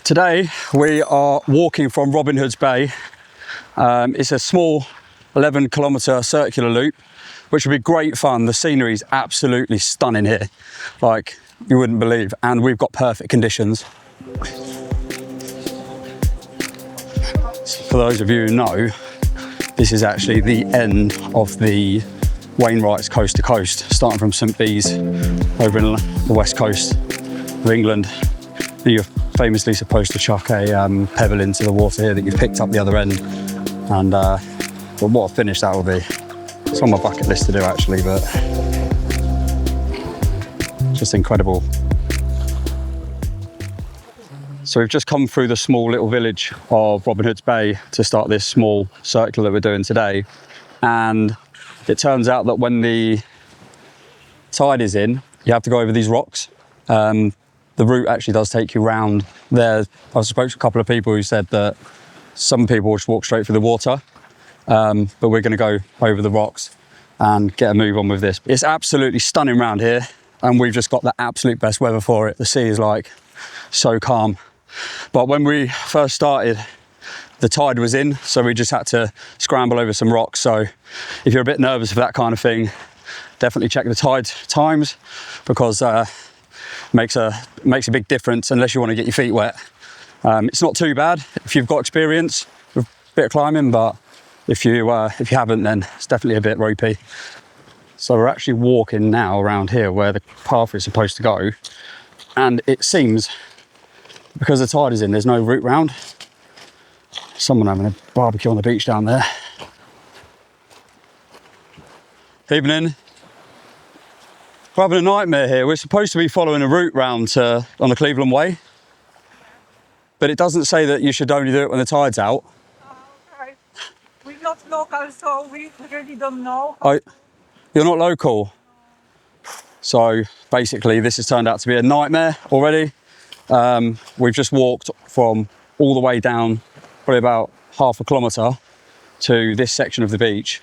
Today we are walking from Robin Hood's Bay. It's a small 11-kilometre circular loop, which will be great fun. The scenery is absolutely stunning here, like you wouldn't believe, and we've got perfect conditions. For those of you who know, this is actually the end of the Wainwright's coast to coast, starting from St Bees over in the west coast of England. You're famously supposed to chuck a pebble into the water here that you've picked up the other end, and well, what a finish that will be. It's on my bucket list to do actually, but just incredible. So we've just come through the small little village of Robin Hood's Bay to start this small circle that we're doing today, and it turns out that when the tide is in, you have to go over these rocks. The route actually does take you round there. I spoke to a couple of people who said that some people just walk straight through the water, but we're going to go over the rocks and get a move on with this. It's absolutely stunning around here, and we've just got the absolute best weather for it. The sea is like so calm. But when we first started, the tide was in, so we just had to scramble over some rocks. So if you're a bit nervous for that kind of thing, definitely check the tide times, because makes a big difference unless you want to get your feet wet. It's not too bad if you've got experience with a bit of climbing, but if you haven't, then it's definitely a bit ropey. So we're actually walking now around here where the path is supposed to go, and it seems, because the tide is in, there's no route round. Someone having a barbecue on the beach down there. Evening. We're having a nightmare here. We're supposed to be following a route round on the Cleveland Way, but it doesn't say that you should only do it when the tide's out. Okay. We're not local, so we really don't know. You're not local? So basically this has turned out to be a nightmare already. We've just walked from all the way down, probably about half a kilometre, to this section of the beach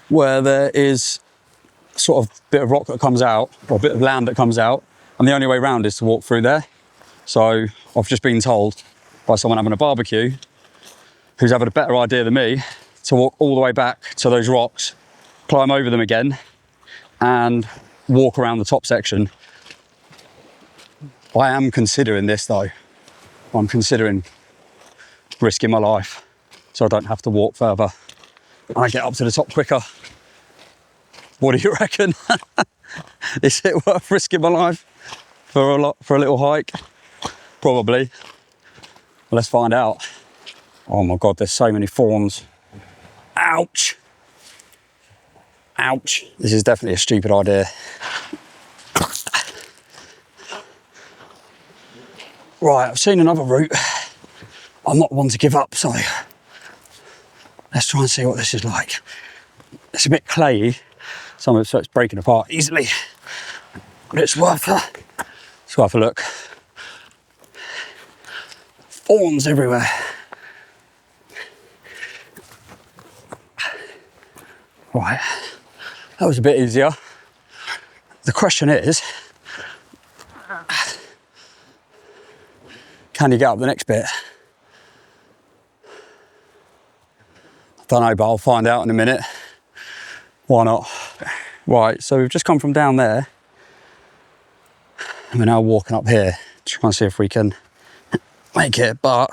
where there is sort of bit of rock that comes out, or a bit of land that comes out, and the only way round is to walk through there. So I've just been told by someone having a barbecue, who's having a better idea than me, to walk all the way back to those rocks, climb over them again, and walk around the top section. I am considering this though. I'm considering risking my life so I don't have to walk further and I get up to the top quicker. What do you reckon? Is it worth risking my life for a little hike? Probably. Well, let's find out. Oh my God, there's so many thorns. Ouch. Ouch. This is definitely a stupid idea. Right, I've seen another route. I'm not one to give up, so let's try and see what this is like. It's a bit clayey, so it's breaking apart easily, but it's worth a look. Thorns everywhere. Right, that was a bit easier. The question is, can you get up the next bit? I don't know, but I'll find out in a minute. Why not? Right, so we've just come from down there, and we're now walking up here to try and see if we can make it, but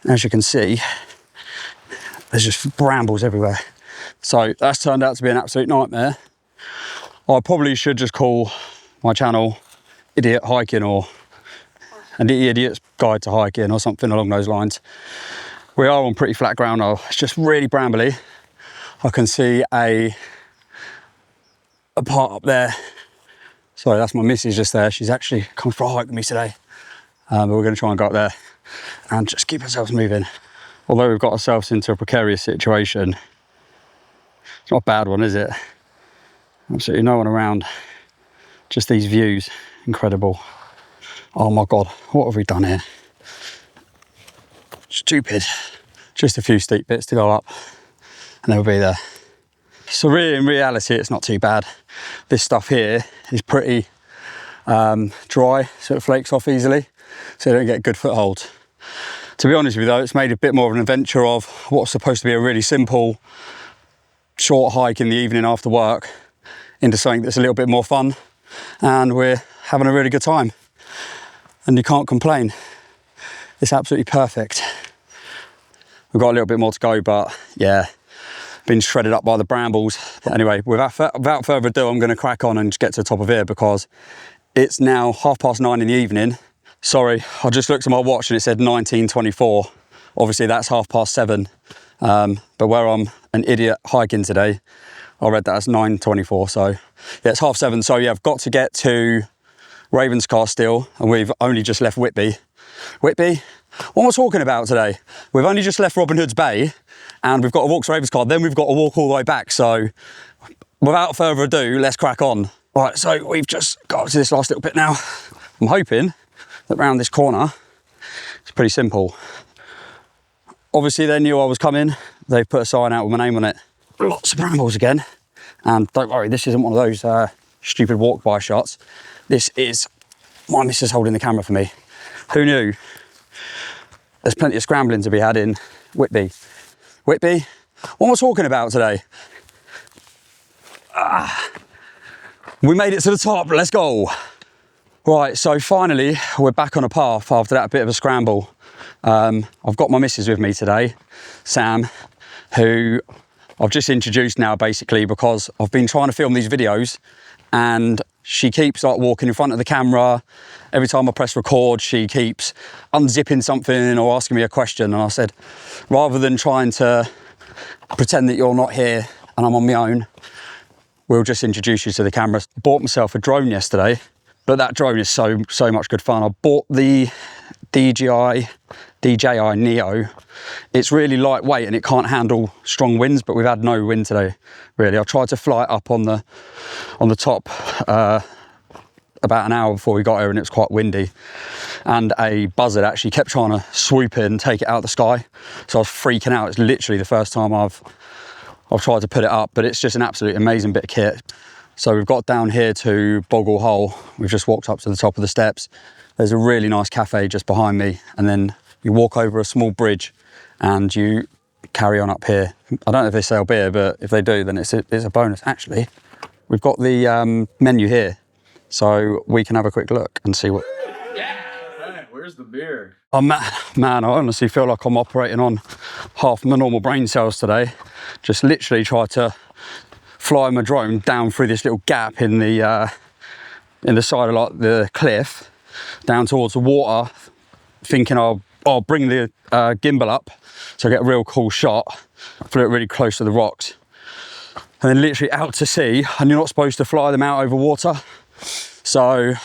as you can see, there's just brambles everywhere. So that's turned out to be an absolute nightmare. I probably should just call my channel Idiot Hiking, or an Idiot's Guide to Hiking, or something along those lines. We are on pretty flat ground now. It's just really brambly. I can see a part up there. Sorry, that's my missus just there. She's actually come for a hike with me today. But we're going to try and go up there and just keep ourselves moving. Although we've got ourselves into a precarious situation, it's not a bad one, is it? Absolutely no one around. Just these views, incredible. Oh my God, what have we done here? Stupid. Just a few steep bits to go up and then we'll be there. So really, in reality, it's not too bad. This stuff here is pretty dry, so it flakes off easily. so you don't get good footholds. To be honest with you though, it's made a bit more of an adventure of what's supposed to be a really simple, short hike in the evening after work into something that's a little bit more fun, and we're having a really good time. And you can't complain. It's absolutely perfect. We've got a little bit more to go, but yeah, been shredded up by the brambles. Anyway, without further ado, I'm going to crack on and just get to the top of here because it's now 9:30 in the evening. Sorry, I just looked at my watch and it said 19:24. Obviously that's 7:30. But where I'm an idiot hiking today, I read that as 9:24. So yeah, it's 7:30. So yeah, I've got to get to Ravenscar still, and we've only just left Whitby. Whitby? What am I talking about today? We've only just left Robin Hood's Bay, and we've got to walk to Ravenscar, then we've got to walk all the way back. So without further ado, let's crack on. Right, so we've just got to this last little bit now. I'm hoping that round this corner, it's pretty simple. Obviously they knew I was coming. They've put a sign out with my name on it. Lots of brambles again. And don't worry, this isn't one of those stupid walk-by shots. This is my missus holding the camera for me. Who knew? There's plenty of scrambling to be had in Whitby. Whitby? What am I talking about today? We made it to the top, let's go. Right, so finally we're back on a path after that bit of a scramble. I've got my missus with me today, Sam, who I've just introduced now basically because I've been trying to film these videos and she keeps like walking in front of the camera. Every time I press record, she keeps unzipping something or asking me a question. And I said, rather than trying to pretend that you're not here and I'm on my own, we'll just introduce you to the camera. Bought myself a drone yesterday, but that drone is so much good fun. I bought the DJI Neo. It's really lightweight and it can't handle strong winds, but we've had no wind today, really. I tried to fly it up on the top about an hour before we got here and it was quite windy. And a buzzard actually kept trying to swoop in and take it out of the sky. So I was freaking out. It's literally the first time I've tried to put it up, but it's just an absolute amazing bit of kit. So we've got down here to Boggle Hole. We've just walked up to the top of the steps. There's a really nice cafe just behind me, and then you walk over a small bridge and you carry on up here. I don't know if they sell beer, but if they do, then it's a bonus. Actually, we've got the menu here, so we can have a quick look and see what... Right, where's the beer? Oh man, I honestly feel like I'm operating on half my normal brain cells today. Just literally tried to fly my drone down through this little gap in the side of like the cliff, down towards the water, thinking I'll bring the gimbal up so I get a real cool shot. Flew it really close to the rocks, and then literally out to sea, and you're not supposed to fly them out over water. So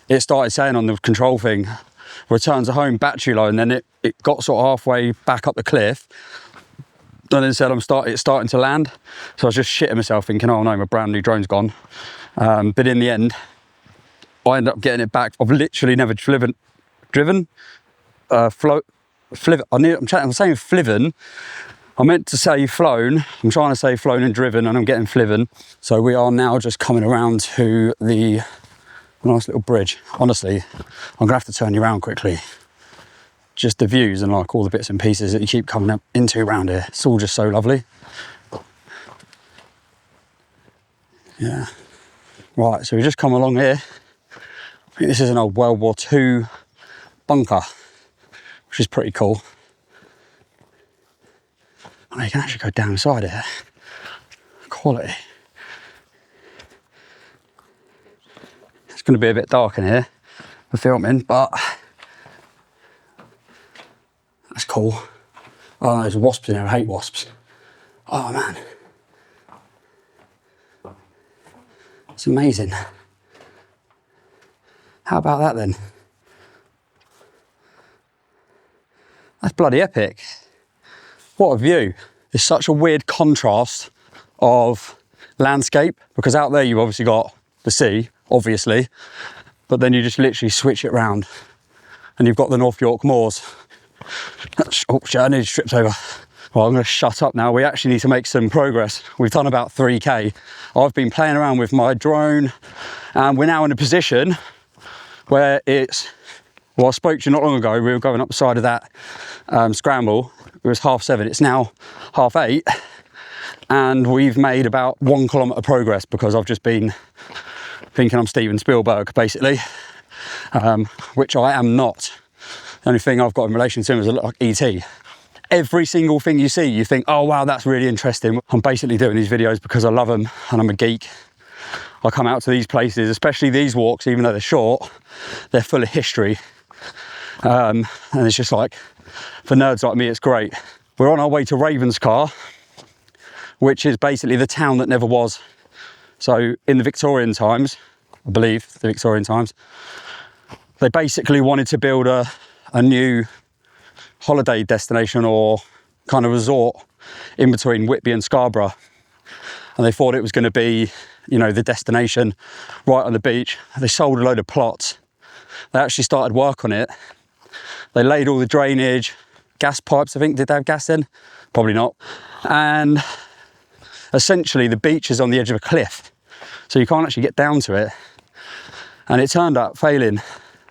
it started saying on the control thing, return to home, battery low, and then it got sort of halfway back up the cliff, and then said it's starting to land. So I was just shitting myself thinking, oh no, my brand new drone's gone. But in the end, I ended up getting it back. I've literally never driven, I'm saying fliven. I meant to say flown. I'm trying to say flown and driven, and I'm getting fliven. So we are now just coming around to the nice little bridge. Honestly, I'm gonna have to turn you around quickly. Just the views and like all the bits and pieces that you keep coming up into around here. It's all just so lovely. Yeah. Right, so we just come along here. I think this is an old World War II bunker, which is pretty cool. Oh, you can actually go down inside here. Quality. It's going to be a bit dark in here for filming, but that's cool. Oh, there's wasps in here. I hate wasps. Oh man, it's amazing. How about that then? That's bloody epic. What a view. It's such a weird contrast of landscape, because out there you've obviously got the sea, obviously, but then you just literally switch it round and you've got the North York Moors. Oh shit, I nearly tripped over. Well, I'm going to shut up now. We actually need to make some progress. We've done about 3K. I've been playing around with my drone and we're now in a position where it's Well, I spoke to you not long ago, we were going up the side of that scramble. It was 7:30, it's now 8:30, and we've made about 1 kilometre progress because I've just been thinking I'm Steven Spielberg, basically, which I am not. The only thing I've got in relation to him is I look like E.T. Every single thing you see, you think, oh wow, that's really interesting. I'm basically doing these videos because I love them and I'm a geek. I come out to these places, especially these walks, even though they're short, they're full of history. And it's just like, for nerds like me, it's great. We're on our way to Ravenscar, which is basically the town that never was. So in the Victorian times, I believe the Victorian times, they basically wanted to build a new holiday destination or kind of resort in between Whitby and Scarborough. And they thought it was going to be, you know, the destination right on the beach. They sold a load of plots. They actually started work on it. They laid all the drainage, gas pipes, I think. Did they have gas then? Probably not. And essentially the beach is on the edge of a cliff, so you can't actually get down to it. And it turned out failing.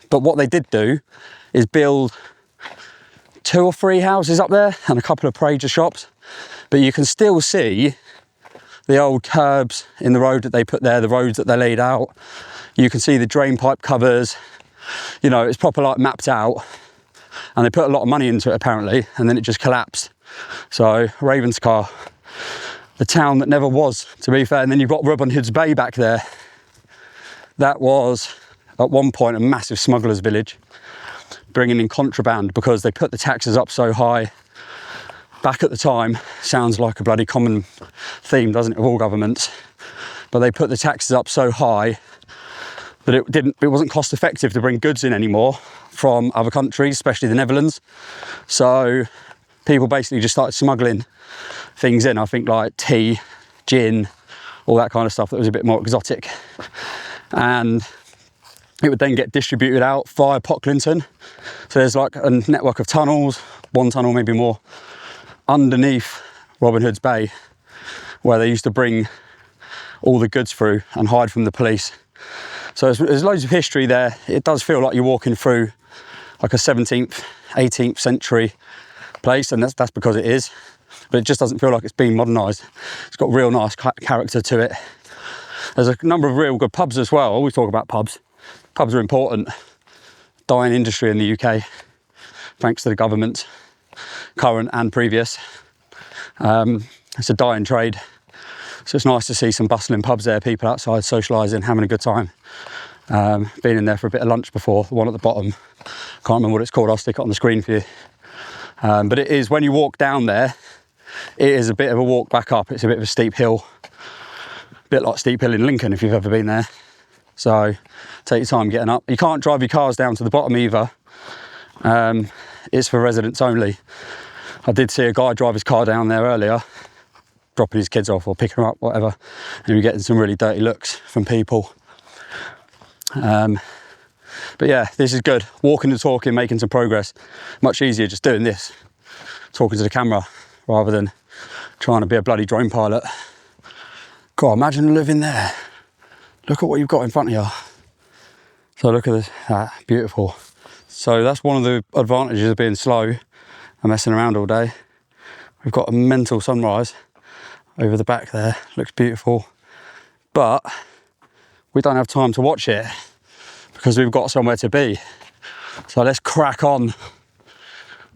But what they did do is build 2 or 3 houses up there and a couple of Prager shops. But you can still see the old curbs in the road that they put there, the roads that they laid out. You can see the drain pipe covers. You know, it's proper like mapped out, and they put a lot of money into it apparently, and then it just collapsed. So Ravenscar, the town that never was, to be fair. And then you've got Robin Hood's Bay back there. That was at one point a massive smuggler's village, bringing in contraband because they put the taxes up so high. Back at the time, sounds like a bloody common theme, doesn't it, of all governments? But they put the taxes up so high that it wasn't cost effective to bring goods in anymore from other countries, especially the Netherlands. So people basically just started smuggling things in. I think like tea, gin, all that kind of stuff that was a bit more exotic. And it would then get distributed out via Pocklington. So there's like a network of tunnels, 1 tunnel, maybe more, underneath Robin Hood's Bay, where they used to bring all the goods through and hide from the police. So there's loads of history there. It does feel like you're walking through like a 17th, 18th century place, and that's because it is. But it just doesn't feel like it's been modernised. It's got real nice character to it. There's a number of real good pubs as well. I always talk about pubs. Pubs are important. Dying industry in the UK, thanks to the government, current and previous. It's a dying trade. So it's nice to see some bustling pubs there, people outside socialising, having a good time. Been in there for a bit of lunch before, the one at the bottom. Can't remember what it's called, I'll stick it on the screen for you. But it is, when you walk down there, it is a bit of a walk back up. It's a bit of a steep hill. A bit like Steep Hill in Lincoln, if you've ever been there. So take your time getting up. You can't drive your cars down to the bottom either. It's for residents only. I did see a guy drive his car down there earlier, dropping his kids off or picking them up, whatever, and you're getting some really dirty looks from people. But yeah, this is good. Walking and talking, making some progress. Much easier just doing this, talking to the camera, rather than trying to be a bloody drone pilot. God, imagine living there. Look at what you've got in front of you. So look at this, beautiful. So that's one of the advantages of being slow and messing around all day. We've got a mental sunrise over the back there, looks beautiful. But we don't have time to watch it because we've got somewhere to be. So let's crack on.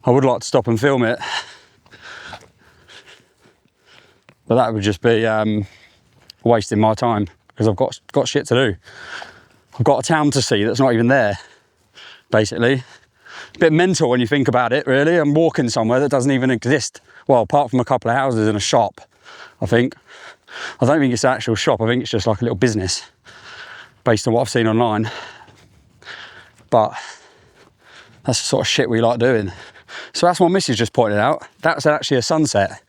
I would like to stop and film it, but that would just be wasting my time because I've got shit to do. I've got a town to see that's not even there, basically. It's a bit mental when you think about it, really. I'm walking somewhere that doesn't even exist. Well, apart from a couple of houses and a shop, I think. I don't think it's an actual shop. I think it's just like a little business based on what I've seen online. But that's the sort of shit we like doing. So that's what Mrs. just pointed out. That's actually a sunset.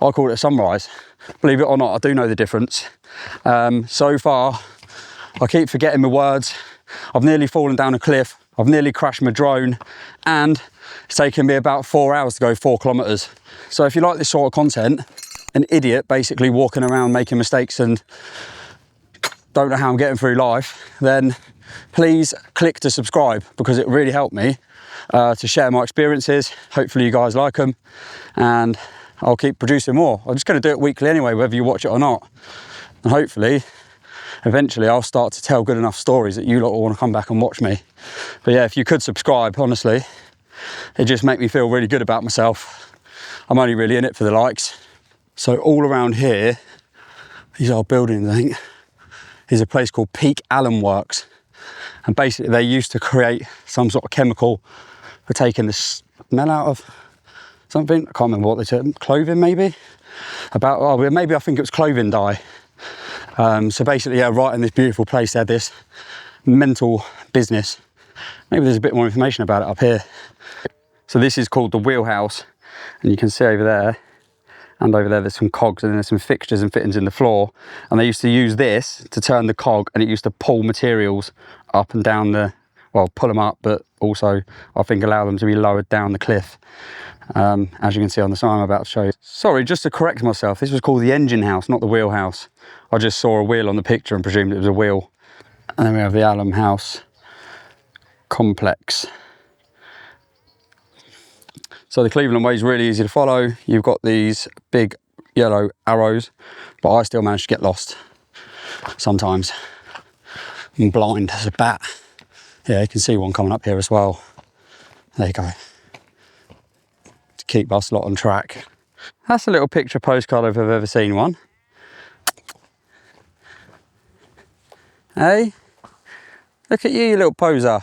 I call it a sunrise. Believe it or not, I do know the difference. So far, I keep forgetting my words. I've nearly fallen down a cliff. I've nearly crashed my drone, and it's taken me about 4 hours to go 4 kilometers. So if you like this sort of content, an idiot basically walking around making mistakes and don't know how I'm getting through life, then please click to subscribe, because it really helped me to share my experiences. Hopefully you guys like them, and I'll keep producing more. I'm just going to do it weekly anyway, whether you watch it or not. And hopefully, eventually I'll start to tell good enough stories that you lot will want to come back and watch me. But yeah, if you could subscribe, honestly, it just makes me feel really good about myself. I'm only really in it for the likes. So all around here, these old buildings, I think, is a place called Peak Alum Works. And basically they used to create some sort of chemical for taking the smell out of something. I can't remember what they took, clothing maybe? Maybe I think it was clothing dye. So basically, yeah, right in this beautiful place, they had this mental business. Maybe there's a bit more information about it up here. So this is called the wheelhouse, and you can see over there, and over there, there's some cogs, and there's some fixtures and fittings in the floor. And they used to use this to turn the cog, and it used to pull materials up and down pull them up, but also, I think, allow them to be lowered down the cliff. As you can see on the sign I'm about to show you. Sorry, just to correct myself, this was called the engine house, not the wheelhouse. I just saw a wheel on the picture and presumed it was a wheel. And then we have the Alum House complex. So the Cleveland Way is really easy to follow. You've got these big yellow arrows, but I still manage to get lost sometimes. I'm blind as a bat. Yeah, you can see one coming up here as well. There you go. To keep us lot on track. That's a little picture postcard if I've ever seen one. Hey, look at you little poser.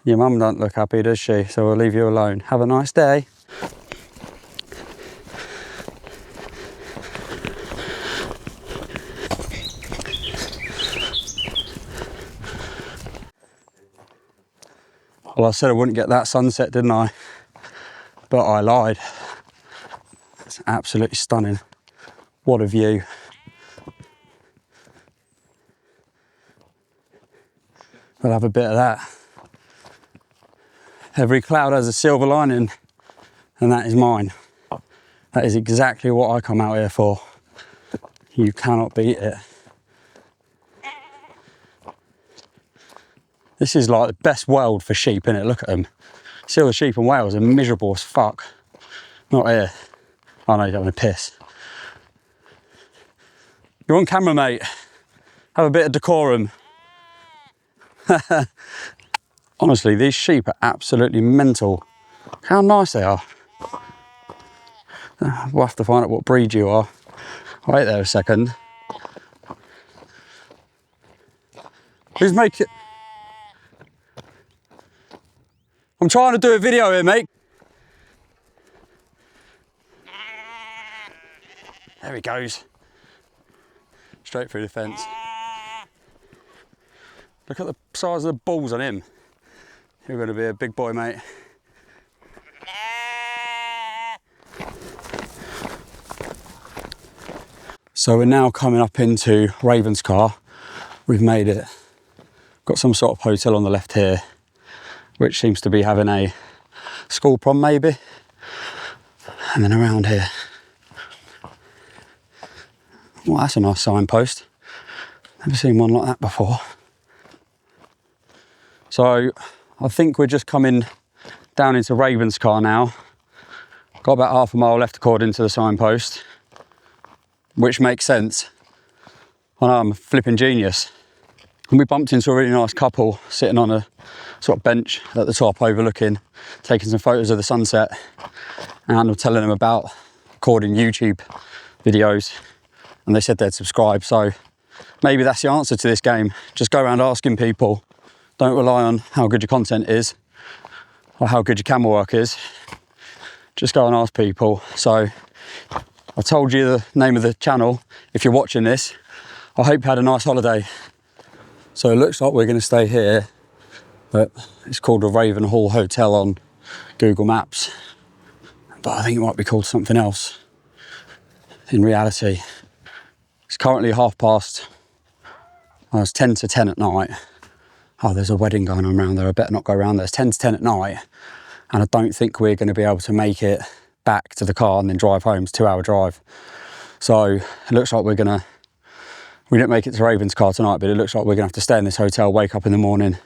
Your mum don't look happy, does she? So we'll leave you alone. Have a nice day. Well, I said I wouldn't get that sunset, didn't I? But I lied. It's absolutely stunning. What a view. We'll have a bit of that. Every cloud has a silver lining, and that is mine. That is exactly what I come out here for. You cannot beat it. This is like the best world for sheep, innit? Look at them. See all the sheep in Wales are miserable as fuck. Not here. Oh no, you're having a piss. You're on camera, mate. Have a bit of decorum. Honestly, these sheep are absolutely mental. How nice they are. We'll have to find out what breed you are. Wait there a second. Who's making... I'm trying to do a video here, mate. There he goes. Straight through the fence. Look at the size of the balls on him. You're going to be a big boy, mate. So we're now coming up into Ravenscar. We've made it. Got some sort of hotel on the left here, which seems to be having a school prom maybe. And then around here. Well, that's a nice signpost. Never seen one like that before. So I think we're just coming down into Ravenscar now. Got about half a mile left according to the signpost, which makes sense. I know, I'm a flipping genius. And we bumped into a really nice couple sitting on a sort of bench at the top overlooking, taking some photos of the sunset. And I'm telling them about recording YouTube videos, and they said they'd subscribe. So maybe that's the answer to this game. Just go around asking people. Don't rely on how good your content is or how good your camera work is. Just go and ask people. So I told you the name of the channel. If you're watching this, I hope you had a nice holiday. So it looks like we're going to stay here, but it's called the Raven Hall Hotel on Google Maps. But I think it might be called something else in reality. It's currently 10:30. It's 10 to 10 at night. Oh, there's a wedding going on around there. I better not go around there. It's 10 to 10 at night, and I don't think we're going to be able to make it back to the car and then drive home. It's a 2-hour drive. So it looks like we're going to We didn't make it to Ravenscar tonight, but it looks like we're gonna have to stay in this hotel, wake up in the morning,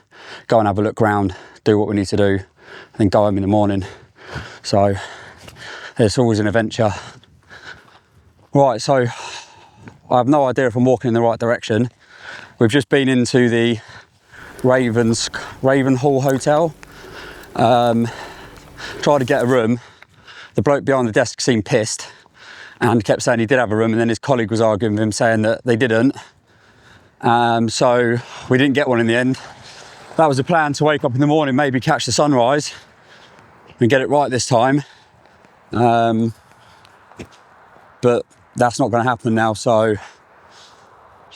go and have a look round, do what we need to do, and then go home in the morning. So it's always an adventure. Right, so I have no idea if I'm walking in the right direction. We've just been into the Ravenhall Hotel. Tried to get a room. The bloke behind the desk seemed pissed and kept saying he did have a room, and then his colleague was arguing with him saying that they didn't. So we didn't get one in the end. That was the plan, to wake up in the morning, maybe catch the sunrise and get it right this time. But that's not going to happen now, so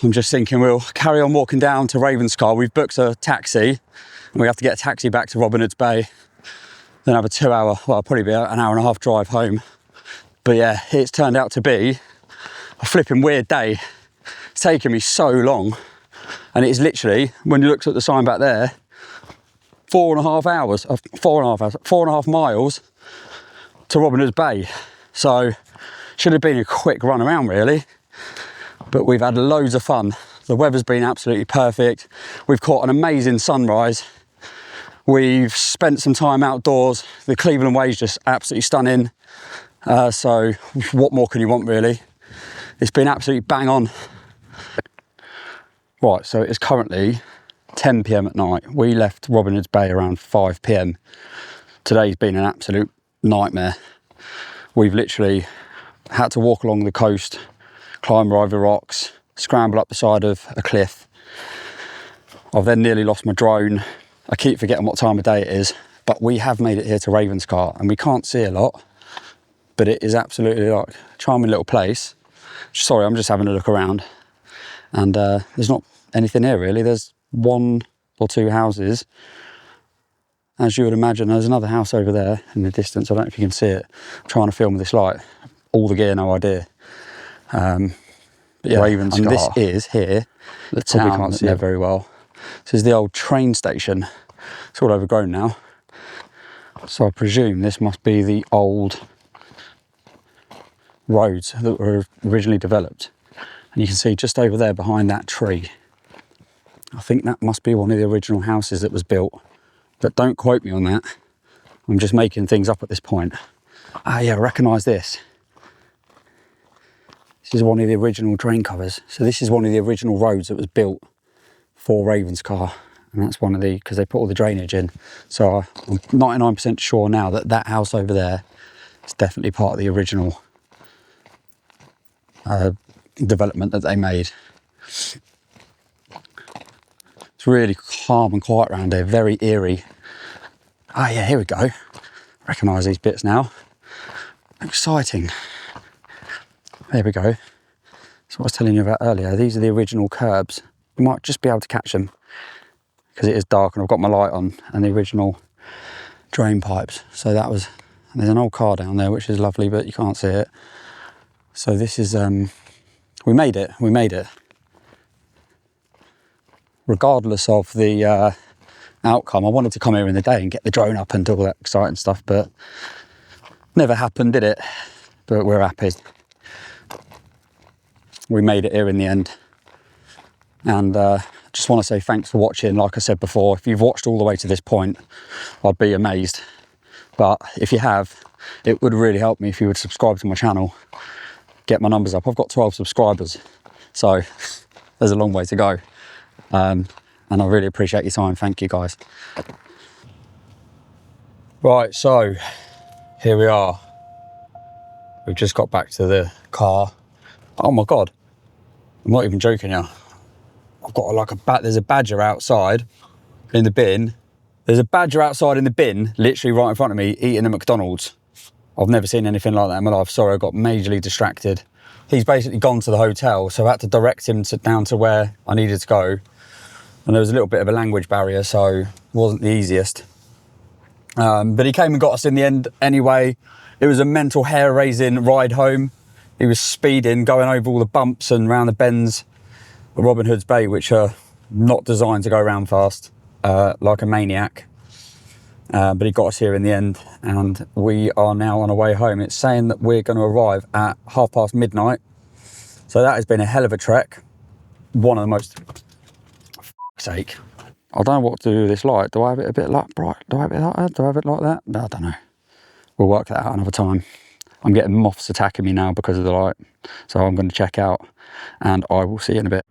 I'm just thinking we'll carry on walking down to Ravenscar. We've booked a taxi, and we have to get a taxi back to Robin Hood's Bay, then have a 2 hour, well, probably be an hour and a half drive home. But yeah, it's turned out to be a flipping weird day. It's taken me so long, and it is literally, when you looked at the sign back there, 4.5 miles to Robin Hood's Bay. So should have been a quick run around really, but we've had loads of fun. The weather's been absolutely perfect. We've caught an amazing sunrise. We've spent some time outdoors. The Cleveland Way's just absolutely stunning. So what more can you want really? It's been absolutely bang on. Right, so it's currently 10 p.m. at night. We left Robin Hood's Bay around 5 p.m. Today's been an absolute nightmare. We've literally had to walk along the coast, climb over rocks, scramble up the side of a cliff. I've then nearly lost my drone. I keep forgetting what time of day it is, but we have made it here to Ravenscar, and we can't see a lot, but it is absolutely like a charming little place. Sorry, I'm just having a look around, and there's not anything here really. There's 1 or 2 houses. As you would imagine, there's another house over there in the distance. I don't know if you can see it. I'm trying to film with this light. All the gear, no idea. But yeah, Ravenscar. And this is here, the town. Probably can't see it very well. This is the old train station. It's all overgrown now. So I presume this must be the old roads that were originally developed. And you can see just over there behind that tree, I think that must be one of the original houses that was built. But don't quote me on that. I'm just making things up at this point. Ah yeah, I recognise this. This is one of the original drain covers. So this is one of the original roads that was built for Ravenscar. And that's one of the, because they put all the drainage in. So I'm 99% sure now that that house over there is definitely part of the original development that they made. It's really calm and quiet around here, very eerie. Ah yeah, here we go. Recognise these bits now. Exciting. There we go. So what I was telling you about earlier, these are the original curbs. You might just be able to catch them because it is dark and I've got my light on, and the original drain pipes. So that was, there's an old car down there which is lovely, but you can't see it. So this is, we made it. Regardless of the outcome, I wanted to come here in the day and get the drone up and do all that exciting stuff, but never happened, did it? But we're happy. We made it here in the end. And just want to say thanks for watching. Like I said before, if you've watched all the way to this point, I'd be amazed. But if you have, it would really help me if you would subscribe to my channel, get my numbers up. I've got 12 subscribers, so there's a long way to go. And I really appreciate your time. Thank you guys. Right, so here we are. We've just got back to the car. Oh my God, I'm not even joking now. I've got like there's a badger outside in the bin. There's a badger outside in the bin, literally right in front of me, eating a McDonald's. I've never seen anything like that in my life. Sorry, I got majorly distracted. He's basically gone to the hotel, so I had to direct him down to where I needed to go. And there was a little bit of a language barrier, so it wasn't the easiest. But he came and got us in the end anyway. It was a mental hair-raising ride home. He was speeding, going over all the bumps and round the bends at Robin Hood's Bay, which are not designed to go around fast, like a maniac. But he got us here in the end, and we are now on our way home. It's saying that we're going to arrive at midnight. So that has been a hell of a trek. one of the most, sake. I don't know what to do with this light. Do I have it a bit like bright? Do I have it like that? Do I have it like that? No, I don't know. We'll work that out another time. I'm getting moths attacking me now because of the light. So I'm going to check out and I will see you in a bit.